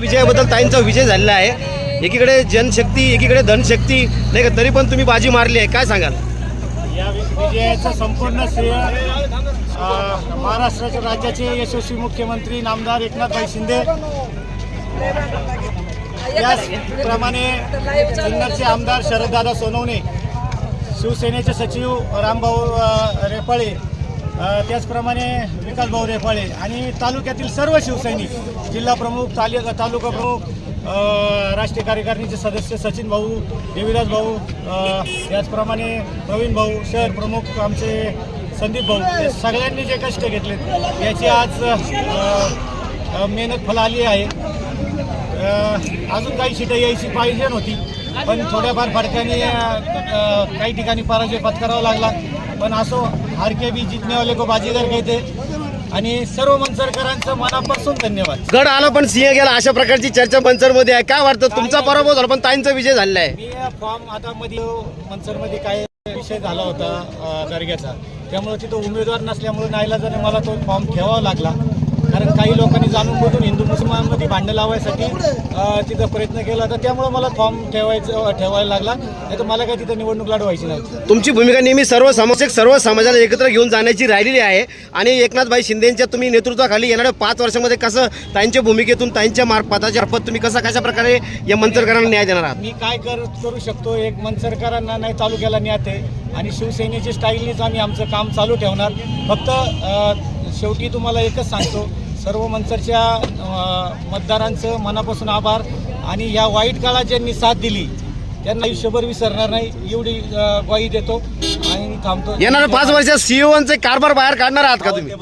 विजयाबद्दल ताईंचा विजय झालेला आहे। एकीकडे जनशक्ती एकीकडे धनशक्ती नाही का, तरी पण तुम्ही बाजी मारली आहे, काय सांगाल? या विजयाचं संपूर्ण श्रेय महाराष्ट्राच्या राज्याचे यशस्वी मुख्यमंत्री नामदार एकनाथभाई शिंदे, त्याचप्रमाणे जुन्नरचे आमदार शरददादा सोनवणे, शिवसेनेचे सचिव रामभाऊ रेपाळे, त्याचप्रमाणे विकासभाऊ रेपाळे आणि तालुक्यातील सर्व शिवसैनिक, जिल्हा प्रमुख, तालुका प्रमुख, राष्ट्रीय कार्यकारिणीचे सदस्य सचिन भाऊ, देवीदास भाऊ, त्याचप्रमाणे प्रवीण भाऊ, शहर प्रमुख आमचे संदीप भाऊ, हे सगळ्यांनी जे कष्ट घेतले याची आज मेहनत फळ आली आहे। अजून काही सीटं यायची पाहिजे नव्हती, पण थोड्याफार फरकाने काही ठिकाणी पराजय पत्करावा लागला, पण असो, हार के भी जीतने वाले को बाजीगर कहते। आणि सर्व मंचरकरांचं मनापासून धन्यवाद। गड आला पण सिंह गेला, अशा प्रकारची चर्चा मंचरमध्ये आहे, काय वाटतं? तुमचा पराभव झाला पण ताईंचा विजय झालेला आहे। मी फॉर्म आता मध्ये मंचरमध्ये काय विषय झाला होता दर्ग्याचा, त्यामुळे तिथं उमेदवार नसल्यामुळे नाईलाजाने मला तो फॉर्म ठेवावा लागला, कारण काही लोकांनी जाणून बुजून हिंदू मुसलमानमध्ये भांडण लावायसाठी तिथं प्रयत्न केला, तर त्यामुळे मला फॉर्म ठेवायला लागला, नाही तर मला काय तिथं निवडणूक लढवायची नव्हती। तुमची भूमिका नेहमी सर्व समाजाला एकत्र घेऊन जाण्याची राहिलेली आहे आणि एकनाथभाई शिंदेंच्या तुम्ही नेतृत्वाखाली येणाऱ्या 5 वर्षामध्ये कसं ताईंच्या भूमिकेतून ताईंच्या मार्फत तुम्ही कशा प्रकारे या मंचरकरांना न्याय देणार आहात? मी काय करू शकतो, एक मंचरकरांना नाही तालुक्याला न्याय आहे आणि शिवसेनेच्या स्टाईलनेच आम्ही आमचं काम चालू ठेवणार। फक्त शेवटी तुम्हाला एकच सांगतो, सर्व मंचरच्या मतदारांचं मनापासून आभार आणि या वाईट काळात ज्यांनी साथ दिली त्यांना आयुष्यभर विसरणार नाही एवढी ग्वाही देतो आणि थांबतो। येणाऱ्या 5 वर्षात सीईओचे कारभार बाहेर काढणार आहात का तुम्ही?